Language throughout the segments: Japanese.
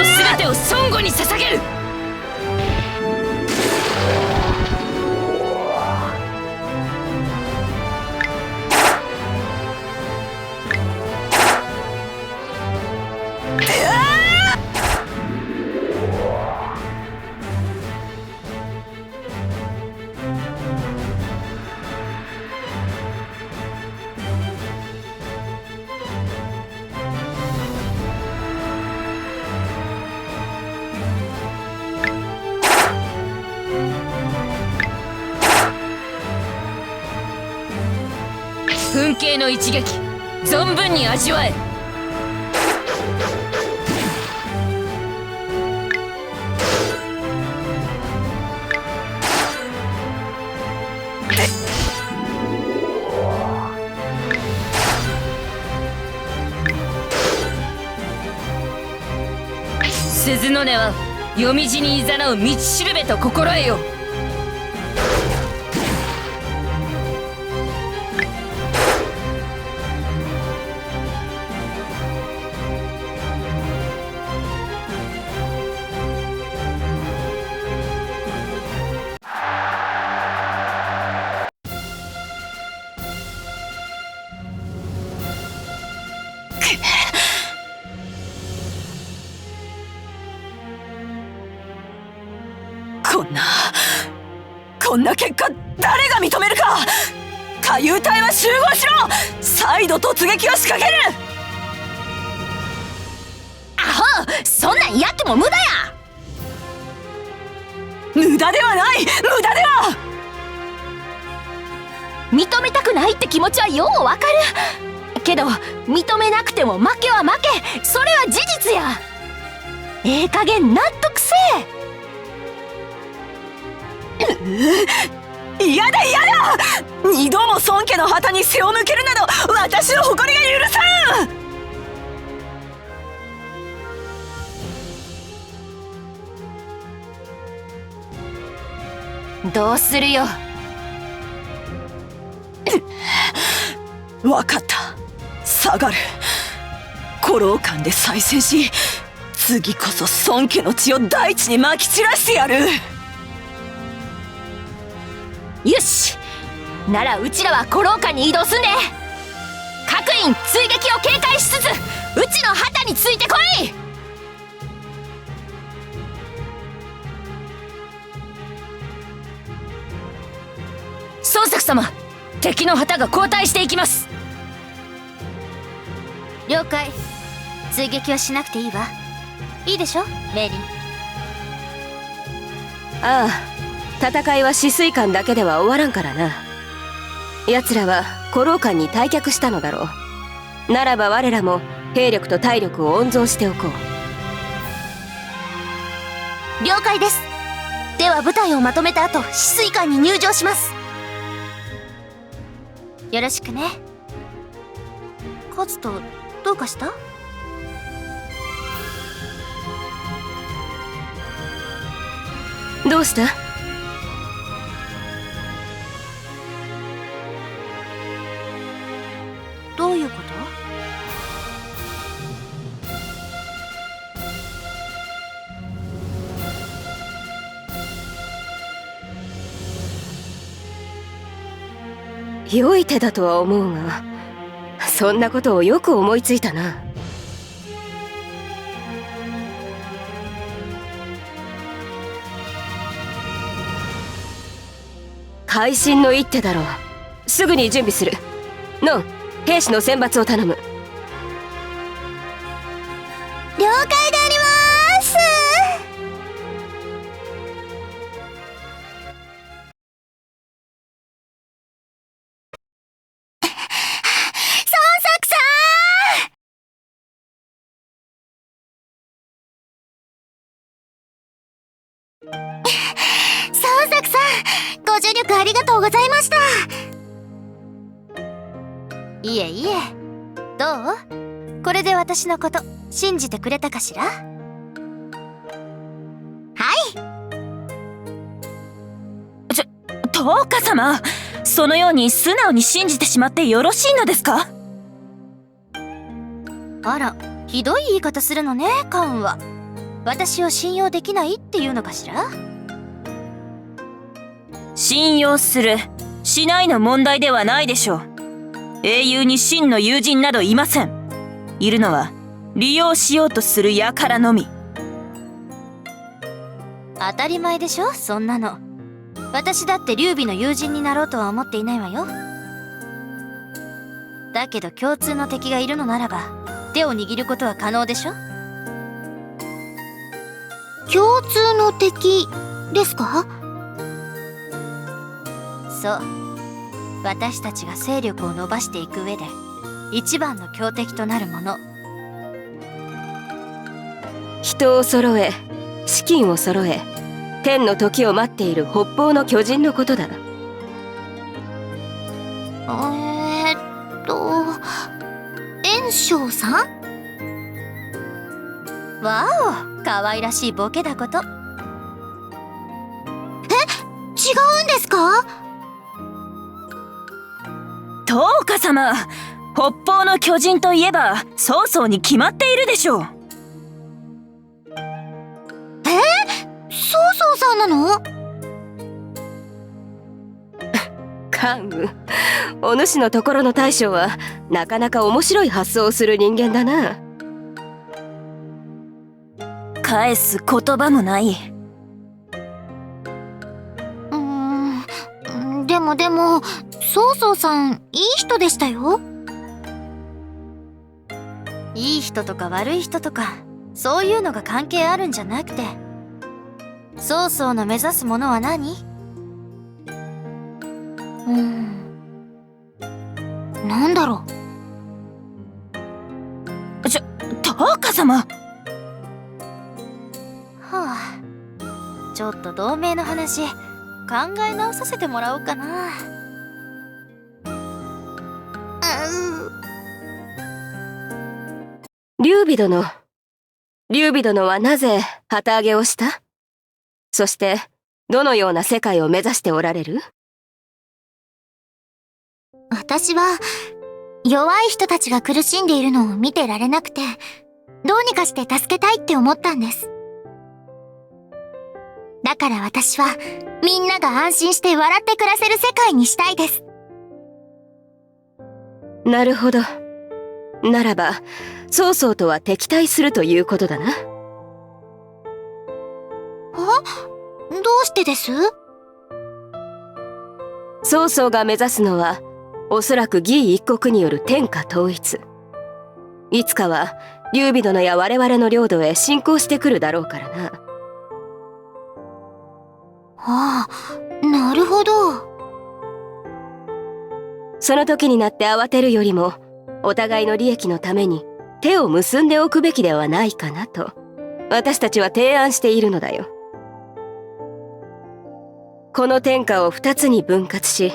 の全てを孫悟に捧げる。噴景の一撃、存分に味わえ。鈴の音は夜道にいざなう道しるべと心得よ。こんな結果誰が認めるか。海遊隊は集合しろ。再度突撃を仕掛ける。アホ、そんなんやっても無駄や。無駄ではない、無駄では。認めたくないって気持ちはようわかるけど、認めなくても負けは負け、それは事実や。ええ加減納得せえ。嫌だ嫌だ。二度も孫家の旗に背を向けるなど私の誇りが許さん。どうするよ。分かった、下がる。古老館で再戦し、次こそ孫家の血を大地にまき散らしてやる。よし、ならうちらは古老館に移動すんで、各員追撃を警戒しつつうちの旗についてこい。孫作様、敵の旗が後退していきます。了解。追撃はしなくていいわ。いいでしょメイリン。ああ、戦いは止水館だけでは終わらんからな。奴らは古老館に退却したのだろう。ならば我らも兵力と体力を温存しておこう。了解です。では部隊をまとめた後、止水館に入場します。よろしくね。カズト、どうかした？どうした？どういうこと？良い手だとは思うが、そんなことをよく思いついたな。会心の一手だろう。すぐに準備する。ノン、兵士の選抜を頼む。了解であります。孫作さん、孫作さん、ご助力ありがとうございました。いえいえ。どう？これで私のこと信じてくれたかしら？はい。トーカ様、そのように素直に信じてしまってよろしいのですか？あら、ひどい言い方するのね、カンは。私を信用できないっていうのかしら？信用する、しないの問題ではないでしょう。英雄に真の友人などいません。いるのは利用しようとする輩のみ。当たり前でしょ、そんなの。私だって劉備の友人になろうとは思っていないわよ。だけど共通の敵がいるのならば手を握ることは可能でしょ？共通の敵ですか？そう。私たちが勢力を伸ばしていく上で一番の強敵となるもの。人を揃え、資金を揃え、天の時を待っている北方の巨人のことだ。袁紹さん？わお、可愛らしいボケだこと。違うんですか？東花様、北方の巨人といえば曹操に決まっているでしょう。曹操さんなの？関羽、お主のところの大将はなかなか面白い発想をする人間だな。返す言葉もない。でも曹操さんいい人でしたよ。いい人とか悪い人とかそういうのが関係あるんじゃなくて、曹操の目指すものは何？なんだろう。東花様。はあ、ちょっと同盟の話考え直させてもらおうかな。劉備殿はなぜ旗揚げをした？そしてどのような世界を目指しておられる？私は弱い人たちが苦しんでいるのを見てられなくて、どうにかして助けたいって思ったんです。だから私はみんなが安心して笑って暮らせる世界にしたいです。なるほど。ならば曹操とは敵対するということだな。どうしてです？曹操が目指すのはおそらく魏一国による天下統一。いつかは劉備殿や我々の領土へ侵攻してくるだろうからな。ああ、なるほど。その時になって慌てるよりもお互いの利益のために手を結んでおくべきではないかなと私たちは提案しているのだよ。この天下を2つに分割し、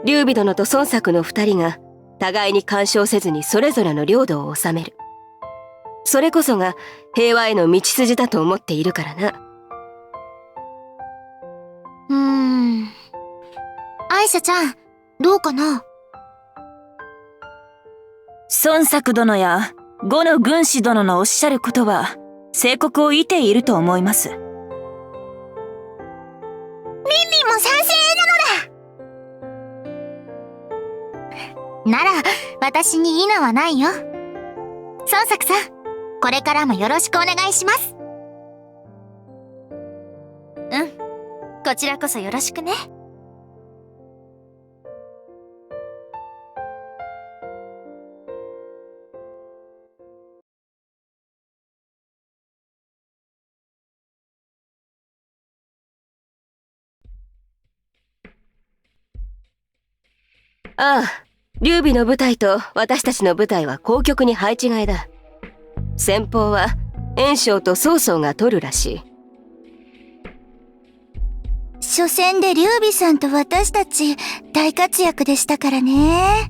劉備殿と孫作の2人が互いに干渉せずにそれぞれの領土を治める。それこそが平和への道筋だと思っているからな。アイシャちゃん、どうかな？孫作殿や呉の軍師殿のおっしゃることは正国を得ていると思います。ミンミンも賛成なのだ。なら私に否はないよ。孫作さん、これからもよろしくお願いします。こちらこそよろしくね。ああ、劉備の部隊と私たちの部隊は高極に配置換えだ。先鋒は袁紹と曹操が取るらしい。初戦で劉備さんと私たち大活躍でしたからね。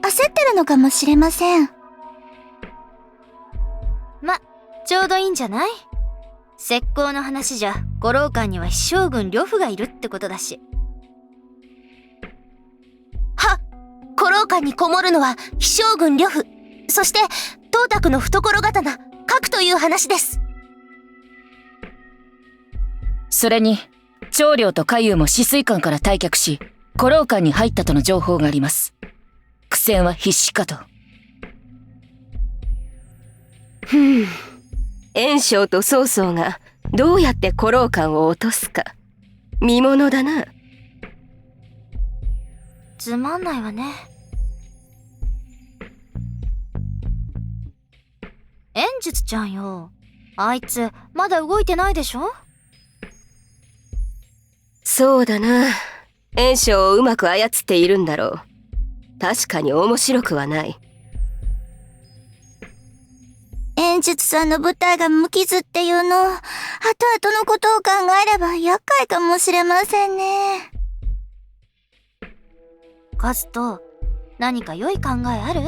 焦ってるのかもしれません。ちょうどいいんじゃない？石膏の話じゃ五郎館には飛将軍呂布がいるってことだし。古老館にこもるのは飛将軍呂布、そして董卓の懐刀、核という話です。それに長領と海遊も止水館から退却し古老館に入ったとの情報があります。苦戦は必至かと。袁紹と曹操がどうやって古老館を落とすか見ものだな。つまんないわね。炎術ちゃんよ。あいつまだ動いてないでしょ。そうだな。袁紹をうまく操っているんだろう。確かに面白くはない。炎術さんの部隊が無傷っていうの、後々のことを考えれば厄介かもしれませんね。カズト、何か良い考えある？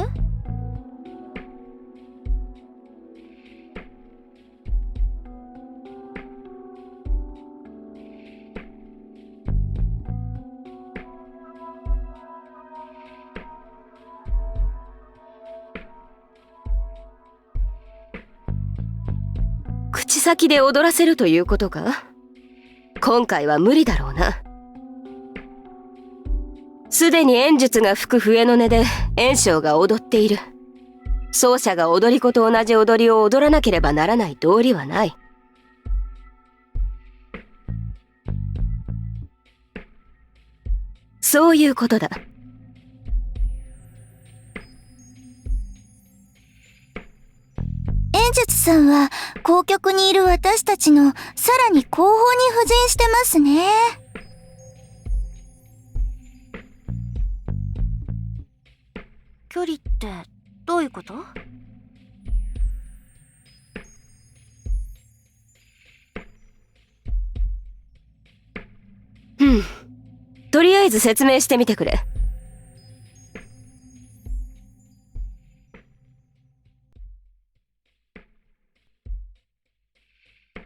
口先で踊らせるということか？今回は無理だろうな。すでに炎術が吹く笛の音で袁紹が踊っている。奏者が踊り子と同じ踊りを踊らなければならない道理はない。そういうことだ。炎術さんは皇局にいる私たちのさらに後方に布陣してますね。距離ってどういうこと？とりあえず説明してみてくれ。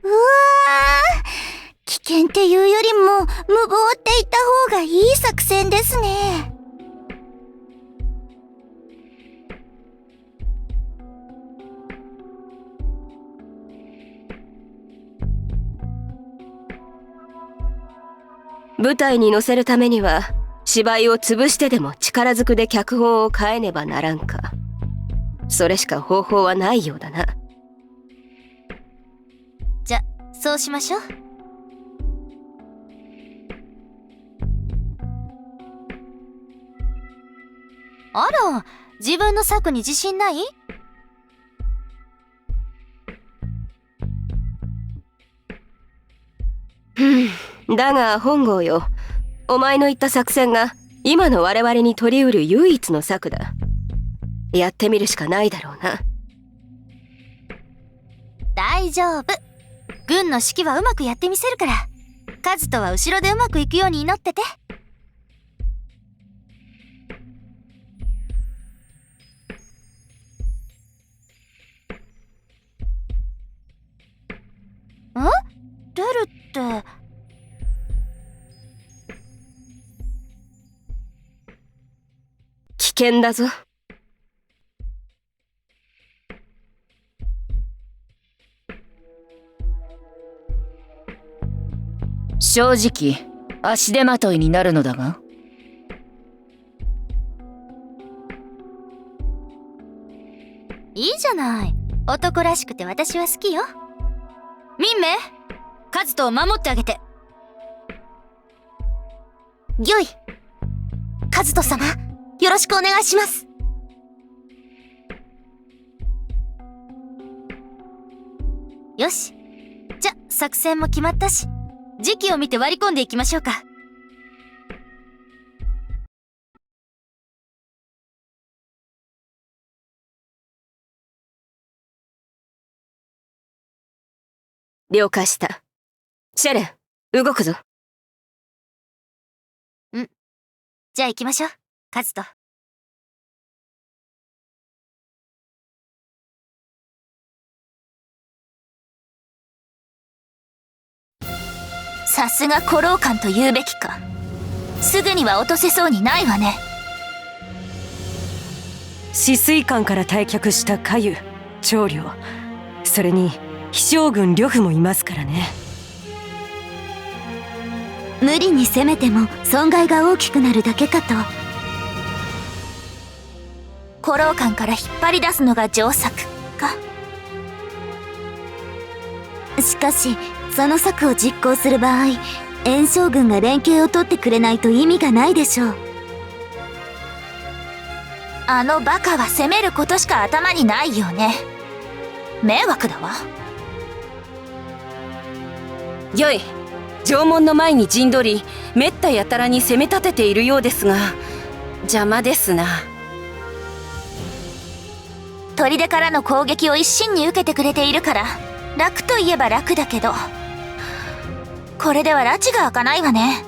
うわー、危険っていうよりも無謀って言った方がいい作戦ですね。舞台に乗せるためには芝居を潰してでも力ずくで脚本を変えねばならんか。それしか方法はないようだな。じゃ、そうしましょう。あら、自分の策に自信ない？だが本郷よ、お前の言った作戦が今の我々に取り得る唯一の策だ。やってみるしかないだろうな。大丈夫。軍の指揮はうまくやってみせるから。カズトは後ろでうまくいくように祈ってて。出るって。危険だぞ。正直足手まといになるのだが。いいじゃない。男らしくて私は好きよ。民名、カズトを守ってあげて。ギョイ、カズト様、よろしくお願いします。よし、じゃ作戦も決まったし、時期を見て割り込んでいきましょうか。了解した。シェレン、動くぞ。じゃあ行きましょう、カズト。さすが古老館と言うべきか。すぐには落とせそうにないわね。止水館から退却したカユ、長領、それに飛将軍呂布もいますからね。無理に攻めても損害が大きくなるだけかと。古老館から引っ張り出すのが上策か。しかしその策を実行する場合、炎将軍が連携を取ってくれないと意味がないでしょう。あのバカは攻めることしか頭にないよね。迷惑だわ。よい、城門の前に陣取り、めったやたらに攻め立てているようですが邪魔ですな。砦からの攻撃を一心に受けてくれているから楽といえば楽だけど、これでは拉致が開かないわね。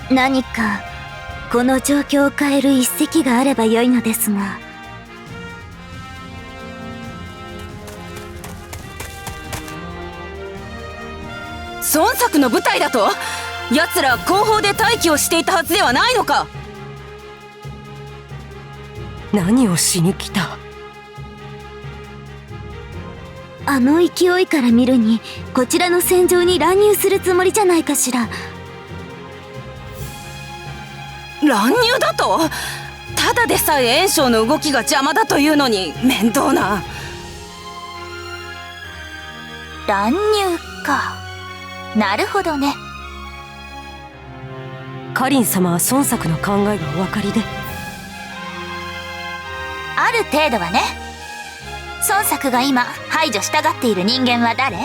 何かこの状況を変える一石があれば良いのですが。孫作の部隊だと？奴ら後方で待機をしていたはずではないのか？何をしに来た？あの勢いから見るにこちらの戦場に乱入するつもりじゃないかしら。乱入だと？ただでさえ袁紹の動きが邪魔だというのに面倒な。乱入か。なるほどね。カリン様は孫作の考えがお分かりで？ある程度はね。孫作が今排除したがっている人間は誰？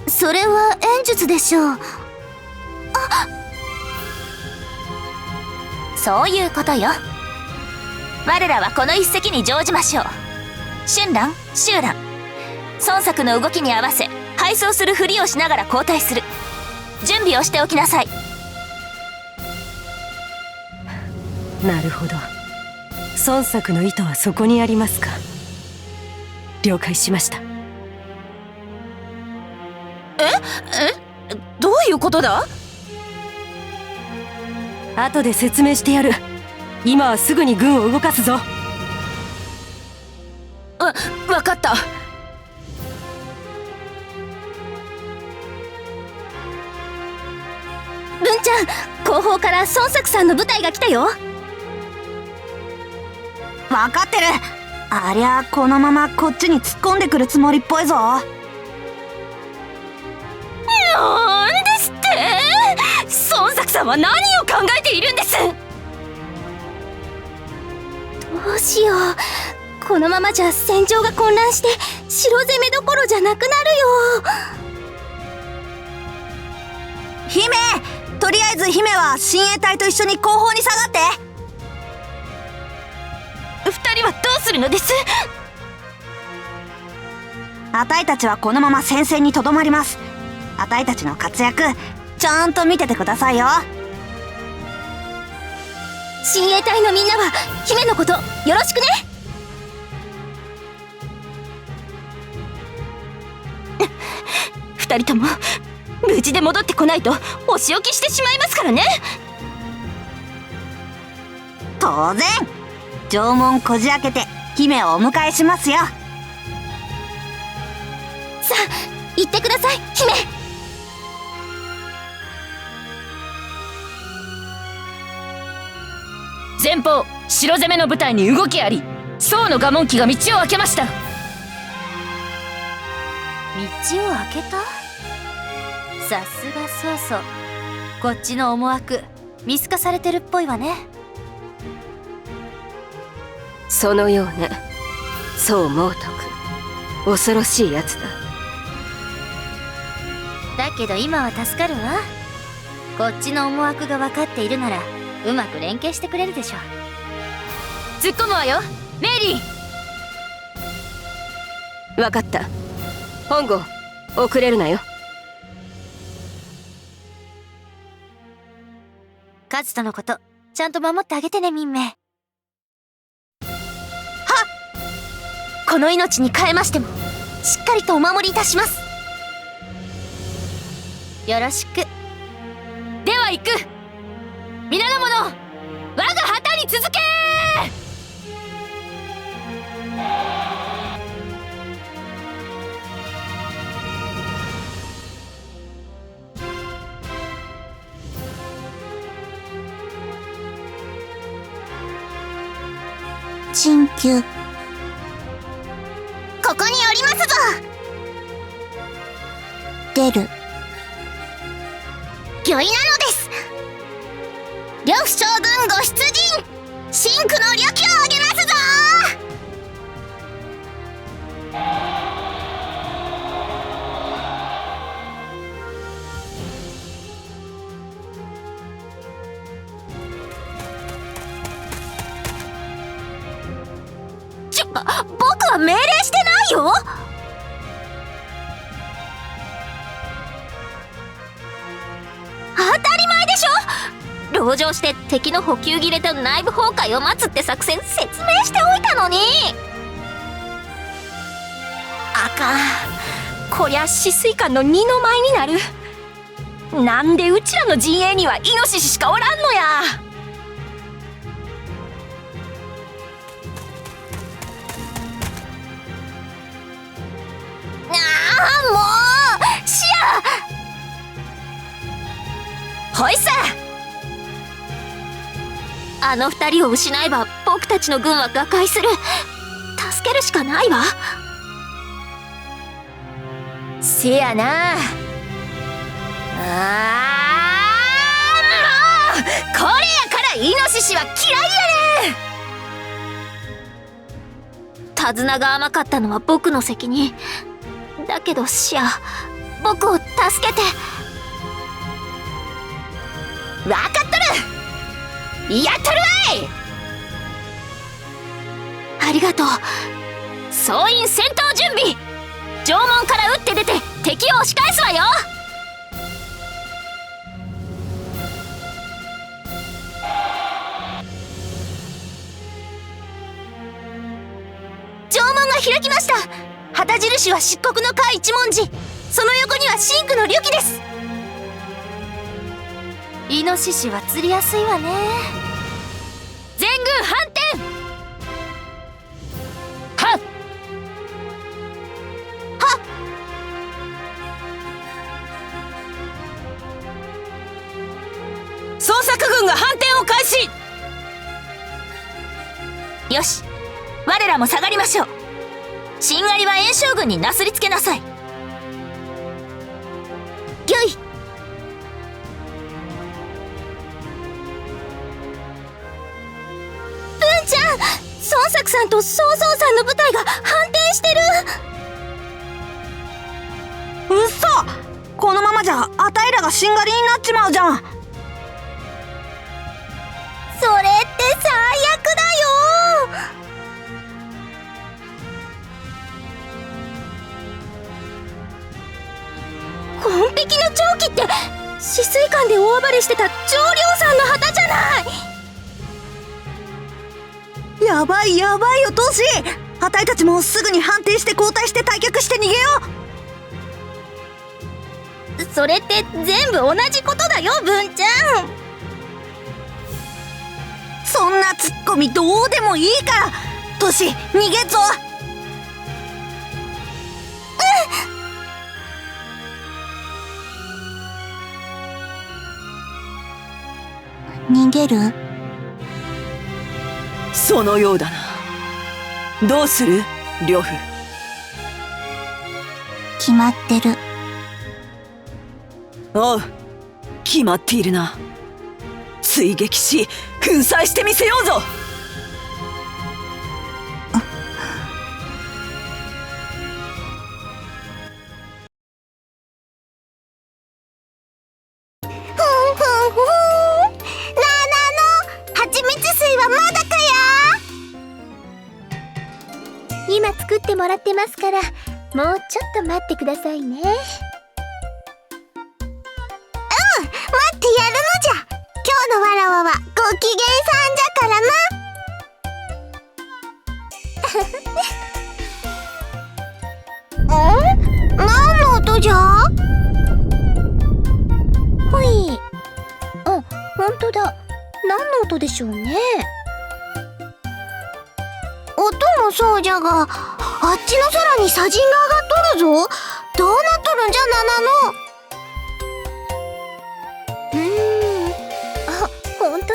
それは演術でしょう。そういうことよ。我らはこの一石に乗じましょう。春蘭、秋蘭、孫作の動きに合わせ敗走するふりをしながら交代する。準備をしておきなさい。なるほど、孫作の意図はそこにありますか。了解しました。どういうことだ？後で説明してやる。今はすぐに軍を動かすぞ。わかった。文ちゃん、後方から孫作さんの部隊が来たよ。分かってる。ありゃこのままこっちに突っ込んでくるつもりっぽいぞ。なんですって？孫作さんは何を考えているんです？どうしよう。このままじゃ戦場が混乱して城攻めどころじゃなくなるよ。姫、とりあえず姫は親衛隊と一緒に後方に下がって。二人はどうするのです？あたいたちはこのまま戦線にとどまります。あたいたちの活躍ちゃんと見ててくださいよ。親衛隊のみんなは姫のことよろしくね。二人とも無事で戻ってこないとお仕置きしてしまいますからね。当然、城門こじ開けて姫をお迎えしますよ。さあ行ってください姫。前方城攻めの部隊に動きあり、宋の蒲門機が道を開けました。道を開けた？さすが曹操。こっちの思惑見透かされてるっぽいわね。そのようね。そう猛徳、恐ろしいやつだ。だけど今は助かるわ。こっちの思惑が分かっているならうまく連携してくれるでしょ。突っ込むわよメイリー。わかった。本郷、遅れるなよ。カズとのことちゃんと守ってあげてね、ミンメ。この命に変えましてもしっかりとお守りいたします。よろしく。では行く。皆の者、我が旗に続け。緊急。ここにおりますぞ。出る。御意なのです。呂布将軍ご出陣、真紅の良きをあげますぞ。僕は命令してないよ。当たり前でしょ。籠城して敵の補給切れと内部崩壊を待つって作戦説明しておいたのに。あかん、こりゃ止水艦の二の舞になる。なんでうちらの陣営にはイノシシしかおらんのや。もうシア、ほいさ。あの二人を失えば僕たちの軍は瓦解する。助けるしかないわ。せやな。もうこれやからイノシシは嫌いやねん。手綱が甘かったのは僕の責任だけど、シア、僕を助けて。わかっとる。やっとるわい。ありがとう。総員戦闘準備。城門から撃って出て敵を押し返すわよ。城門が開きました。旗印は漆黒の甲一文字、その横には真紅の竜旗です。イノシシは釣りやすいわね。全軍反転。はっはっ。捜索軍が反転を開始。よし、我らも下がりましょう。しんがりは炎将軍になすりつけなさい。御意。文ちゃん、孫作さんと曹操さんの部隊が反転してる。うっそ、このままじゃあたいらがしんがりになっちまうじゃん。それって最悪だよ。紺碧の長旗って止水艦で大暴れしてた上領さんの旗じゃない。やばいやばいよトシ、あたいたちもすぐに反転して交代して退却して逃げよう。それって全部同じことだよ、文ちゃん。そんなツッコミどうでもいいから、トシ逃げぞ。逃げる？そのようだな。どうする呂布。決まってる。おう、決まっているな。追撃し粉砕してみせようぞ。今作ってもらってますから、もうちょっと待ってくださいね。待ってやるのじゃ。今日のわらわはご機嫌さんじゃからな。何の音じゃ？ほい。あ、ほんとだ。何の音でしょうね。音もそうじゃが、あっちの空に砂塵が上がっとるぞ。どうなっとるんじゃ、ナナの。あ、ほんとだ。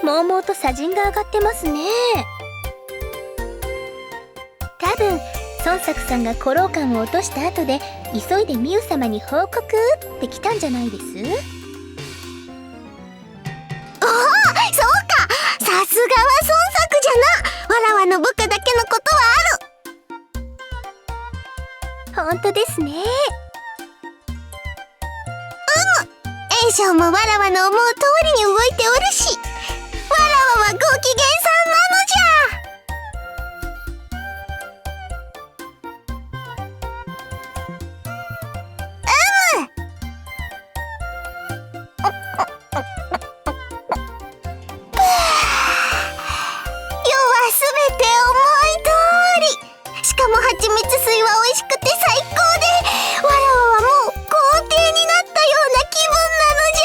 もうもうと砂塵が上がってますね。分孫作さんが古老館を落とした後で急いでミュウ様に報告って来たんじゃないです？そうか、さすがは孫作じゃな。わらわの部下だけのことは本当ですね。炎章もわらわの思う通りに動いておるし、わらわはご機嫌さんなのじゃ。すべて思い通り。しかも蜂蜜水は美味しくて最高で、わらわはもう皇帝になったような気分なのじ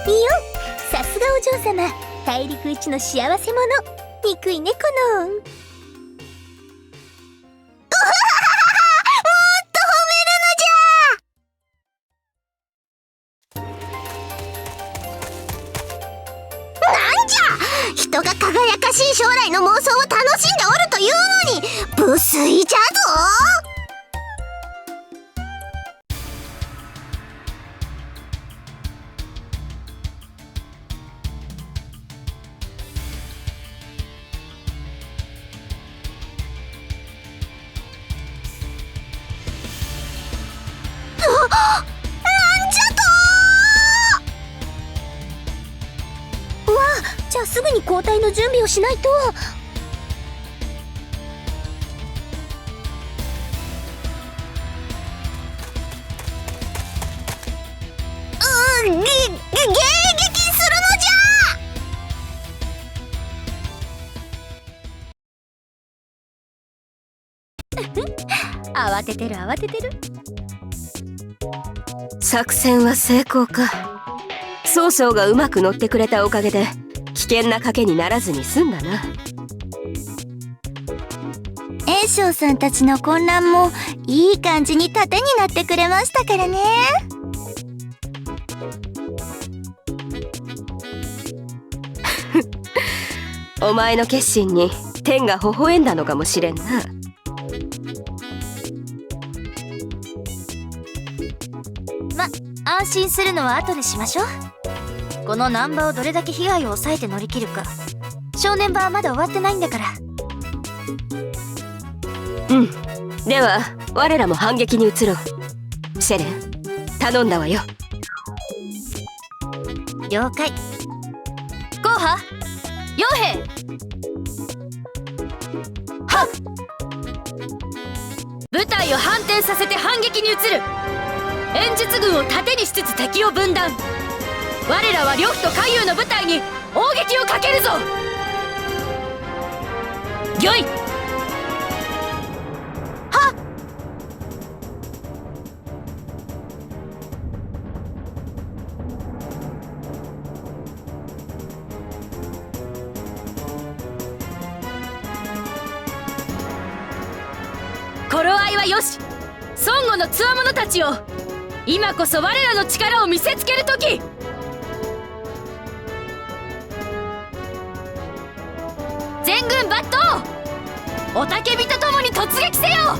ゃ。いいよ、さすがお嬢様、大陸一の幸せ者、憎い猫の。人が輝かしい将来の妄想を楽しんでおるというのに無粋じゃぞ。なんじゃと。わあ、じゃあすぐに交代の準備をしないと。迎撃するのじゃ。慌ててる慌ててる。作戦は成功か。曹操がうまく乗ってくれたおかげで危険な賭けにならずに済んだな。炎章さんたちの混乱もいい感じに盾になってくれましたからね。お前の決心に天が微笑んだのかもしれんな。安心するのは後でしましょう。この難波をどれだけ被害を抑えて乗り切るか。正念場はまだ終わってないんだから。うん。では我らも反撃に移ろう。セレン、頼んだわよ。了解。ゴーハ、傭兵。はっ。部隊を反転させて反撃に移る。演術軍を盾にしつつ敵を分断。我らは呂布と海遊の部隊に砲撃をかけるぞ。御意。はっ。頃合いはよし。孫悟の強者たちよ、今こそ我らの力を見せつける時。全軍抜刀、おたけびとともに突撃せよ。